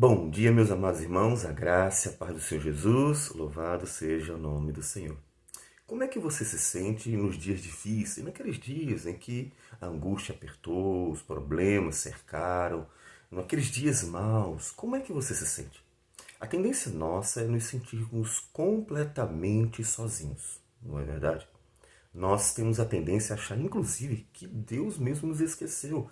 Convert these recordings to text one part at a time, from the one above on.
Bom dia, meus amados irmãos, a graça e a paz do Senhor Jesus, louvado seja o nome do Senhor. Como é que você se sente nos dias difíceis, naqueles dias em que a angústia apertou, os problemas cercaram, naqueles dias maus, como é que você se sente? A tendência nossa é nos sentirmos completamente sozinhos, não é verdade? Nós temos a tendência a achar, inclusive, que Deus mesmo nos esqueceu.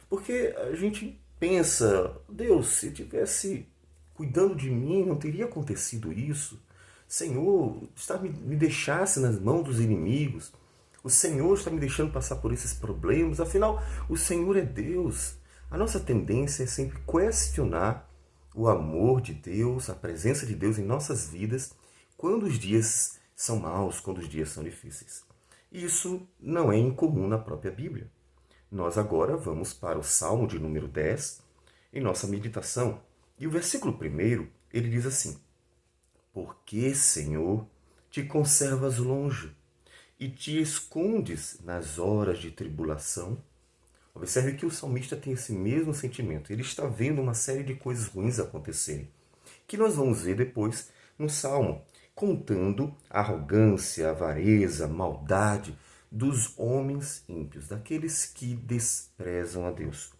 Porque a gente pensa, Deus, se tivesse cuidando de mim, não teria acontecido isso. Senhor, está me deixasse nas mãos dos inimigos. O Senhor está me deixando passar por esses problemas. Afinal, o Senhor é Deus. A nossa tendência é sempre questionar o amor de Deus, a presença de Deus em nossas vidas, quando os dias são maus, quando os dias são difíceis. Isso não é incomum na própria Bíblia. Nós agora vamos para o Salmo de número 10, em nossa meditação. E o versículo 1, ele diz assim: Por que, Senhor, te conservas longe e te escondes nas horas de tribulação? Observe que o salmista tem esse mesmo sentimento. Ele está vendo uma série de coisas ruins acontecerem, que nós vamos ver depois no Salmo, contando a arrogância, a avareza, a maldade dos homens ímpios, daqueles que desprezam a Deus.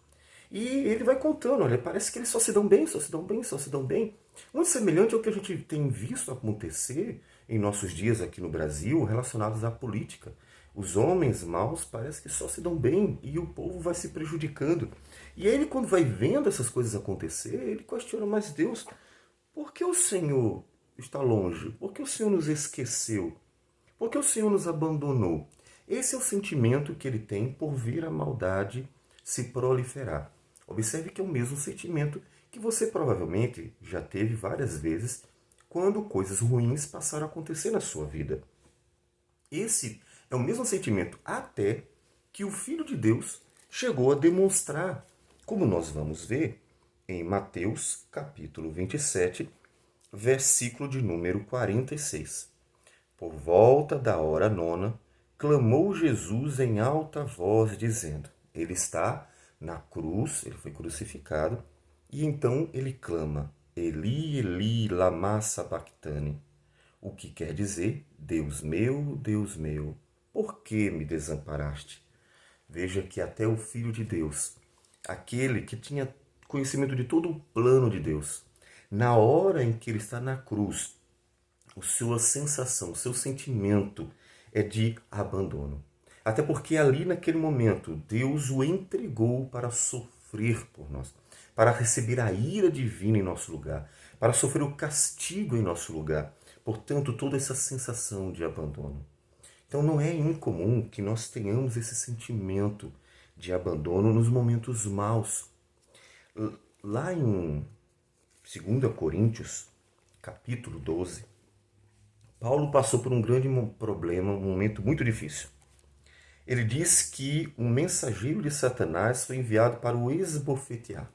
E ele vai contando, olha, parece que eles só se dão bem, só se dão bem, só se dão bem. Muito semelhante ao que a gente tem visto acontecer em nossos dias aqui no Brasil, relacionados à política. Os homens maus parece que só se dão bem e o povo vai se prejudicando. E ele, quando vai vendo essas coisas acontecer, ele questiona, mas Deus, por que o Senhor está longe? Por que o Senhor nos esqueceu? Por que o Senhor nos abandonou? Esse é o sentimento que ele tem por ver a maldade se proliferar. Observe que é o mesmo sentimento que você provavelmente já teve várias vezes quando coisas ruins passaram a acontecer na sua vida. Esse é o mesmo sentimento até que o Filho de Deus chegou a demonstrar, como nós vamos ver em Mateus capítulo 27, versículo de número 46. Por volta da hora nona, clamou Jesus em alta voz, dizendo: Ele está na cruz, ele foi crucificado, e então ele clama: Eli, Eli, lama sabachthani, o que quer dizer: Deus meu, por que me desamparaste? Veja que até o Filho de Deus, aquele que tinha conhecimento de todo o plano de Deus, na hora em que ele está na cruz, a sua sensação, o seu sentimento é de abandono. Até porque ali naquele momento Deus o entregou para sofrer por nós, para receber a ira divina em nosso lugar, para sofrer o castigo em nosso lugar. Portanto, toda essa sensação de abandono. Então não é incomum que nós tenhamos esse sentimento de abandono nos momentos maus. Lá em 2 Coríntios, capítulo 12, Paulo passou por um grande problema, um momento muito difícil. Ele diz que um mensageiro de Satanás foi enviado para o esbofetear.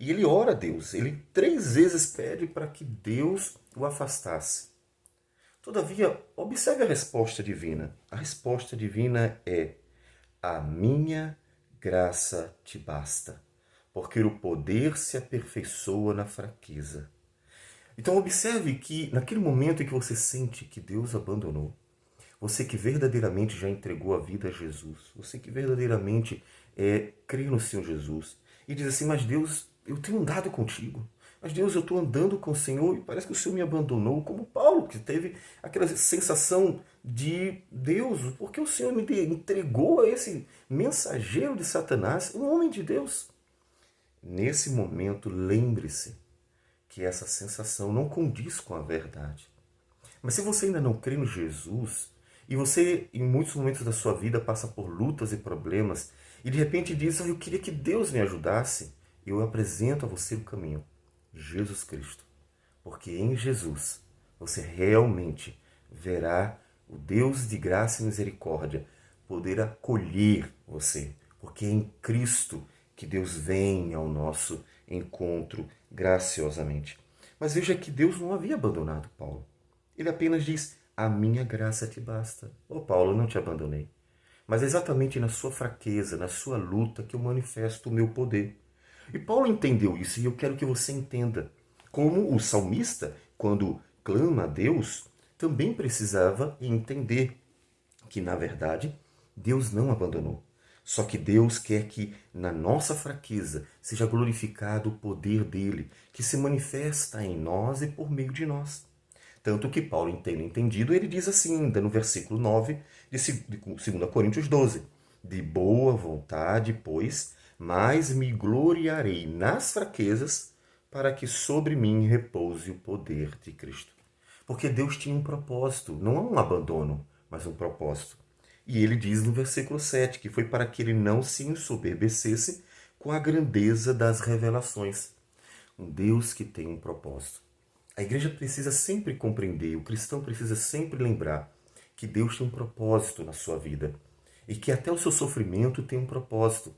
E ele ora a Deus, ele 3 vezes pede para que Deus o afastasse. Todavia, observe a resposta divina. A resposta divina é: a minha graça te basta, porque o poder se aperfeiçoa na fraqueza. Então observe que naquele momento em que você sente que Deus abandonou, você que verdadeiramente já entregou a vida a Jesus, você que verdadeiramente crê no Senhor Jesus, e diz assim, mas Deus, eu tenho andado contigo, mas Deus, eu estou andando com o Senhor e parece que o Senhor me abandonou, como Paulo, que teve aquela sensação de Deus, porque o Senhor me entregou a esse mensageiro de Satanás, um homem de Deus. Nesse momento, lembre-se que essa sensação não condiz com a verdade. Mas se você ainda não crê no Jesus, e você em muitos momentos da sua vida passa por lutas e problemas, e de repente diz, eu queria que Deus me ajudasse, eu apresento a você o caminho, Jesus Cristo. Porque em Jesus você realmente verá o Deus de graça e misericórdia poder acolher você. Porque é em Cristo que Deus vem ao nosso encontro graciosamente. Mas veja que Deus não havia abandonado Paulo. Ele apenas diz, a minha graça te basta. Ô Paulo, eu não te abandonei. Mas é exatamente na sua fraqueza, na sua luta, que eu manifesto o meu poder. E Paulo entendeu isso, e eu quero que você entenda. Como o salmista, quando clama a Deus, também precisava entender que, na verdade, Deus não abandonou. Só que Deus quer que na nossa fraqueza seja glorificado o poder dele, que se manifesta em nós e por meio de nós. Tanto que Paulo, tendo entendido, ele diz assim, ainda no versículo 9 de 2 Coríntios 12: De boa vontade, pois, mas me gloriarei nas fraquezas, para que sobre mim repouse o poder de Cristo. Porque Deus tinha um propósito, não é um abandono, mas um propósito. E ele diz no versículo 7 que foi para que ele não se ensoberbecesse com a grandeza das revelações. Um Deus que tem um propósito. A igreja precisa sempre compreender, o cristão precisa sempre lembrar que Deus tem um propósito na sua vida e que até o seu sofrimento tem um propósito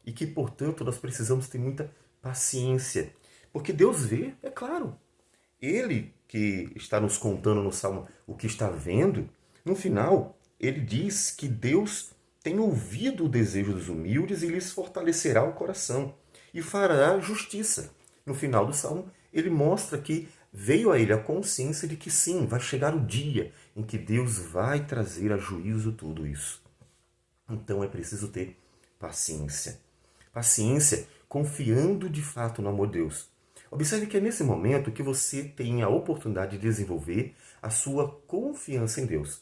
e que, portanto, nós precisamos ter muita paciência, porque Deus vê, é claro. Ele que está nos contando no Salmo o que está vendo, no final, ele diz que Deus tem ouvido o desejo dos humildes e lhes fortalecerá o coração e fará justiça. No final do Salmo, ele mostra que veio a ele a consciência de que sim, vai chegar o dia em que Deus vai trazer a juízo tudo isso. Então é preciso ter paciência. Paciência confiando de fato no amor de Deus. Observe que é nesse momento que você tem a oportunidade de desenvolver a sua confiança em Deus.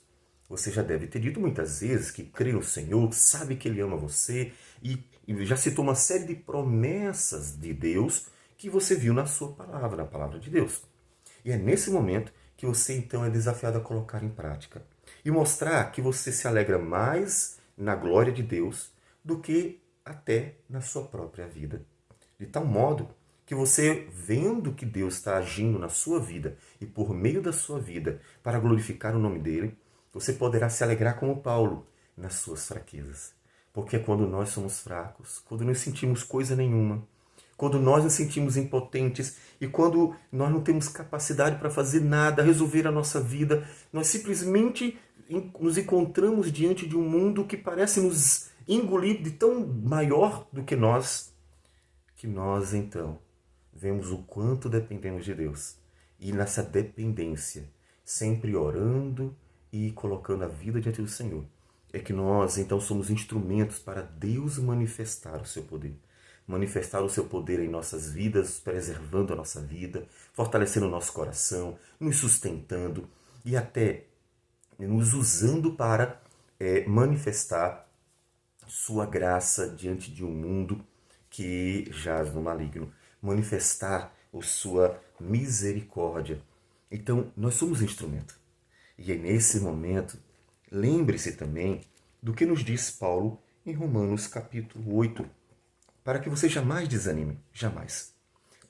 Você já deve ter dito muitas vezes que crê no Senhor, sabe que Ele ama você e já citou uma série de promessas de Deus que você viu na sua palavra, na palavra de Deus. E é nesse momento que você então é desafiado a colocar em prática e mostrar que você se alegra mais na glória de Deus do que até na sua própria vida. De tal modo que você, vendo que Deus está agindo na sua vida e por meio da sua vida para glorificar o nome dele, você poderá se alegrar como Paulo nas suas fraquezas. Porque é quando nós somos fracos, quando não sentimos coisa nenhuma, quando nós nos sentimos impotentes e quando nós não temos capacidade para fazer nada, resolver a nossa vida, nós simplesmente nos encontramos diante de um mundo que parece nos engolir de tão maior do que nós então vemos o quanto dependemos de Deus. E nessa dependência, sempre orando e colocando a vida diante do Senhor, é que nós então somos instrumentos para Deus manifestar o seu poder. Manifestar o seu poder em nossas vidas, preservando a nossa vida, fortalecendo o nosso coração, nos sustentando e até nos usando para manifestar sua graça diante de um mundo que jaz no maligno. Manifestar a sua misericórdia. Então, nós somos instrumento. E é nesse momento, lembre-se também do que nos diz Paulo em Romanos capítulo 8, para que você jamais desanime, jamais.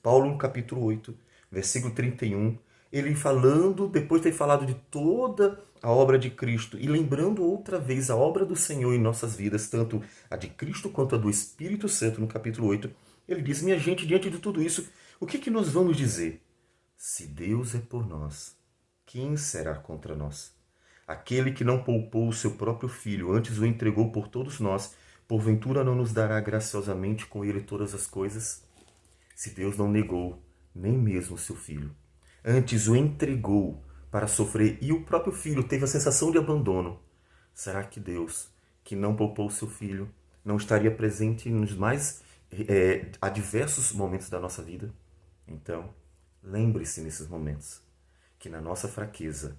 Paulo, no capítulo 8, versículo 31, ele falando, depois de ter falado de toda a obra de Cristo e lembrando outra vez a obra do Senhor em nossas vidas, tanto a de Cristo quanto a do Espírito Santo, no capítulo 8, ele diz: minha gente, diante de tudo isso, o que nós vamos dizer? Se Deus é por nós, quem será contra nós? Aquele que não poupou o seu próprio filho, antes o entregou por todos nós, porventura não nos dará graciosamente com ele todas as coisas? Se Deus não negou nem mesmo o seu filho, antes o entregou para sofrer e o próprio filho teve a sensação de abandono, será que Deus, que não poupou o seu filho, não estaria presente nos mais adversos momentos da nossa vida? Então, lembre-se nesses momentos que na nossa fraqueza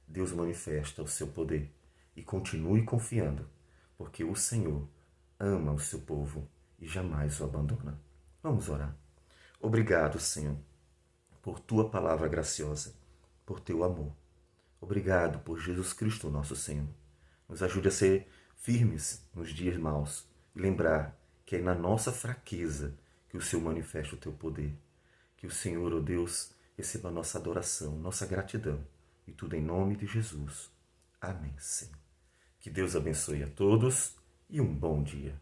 Deus manifesta o seu poder e continue confiando, porque o Senhor ama o seu povo e jamais o abandona. Vamos orar. Obrigado, Senhor, por tua palavra graciosa, por teu amor. Obrigado por Jesus Cristo, nosso Senhor. Nos ajude a ser firmes nos dias maus e lembrar que é na nossa fraqueza que o Senhor manifesta o teu poder. Que o Senhor, ó Deus, receba a nossa adoração, nossa gratidão. E tudo em nome de Jesus. Amém, Senhor. Que Deus abençoe a todos e um bom dia.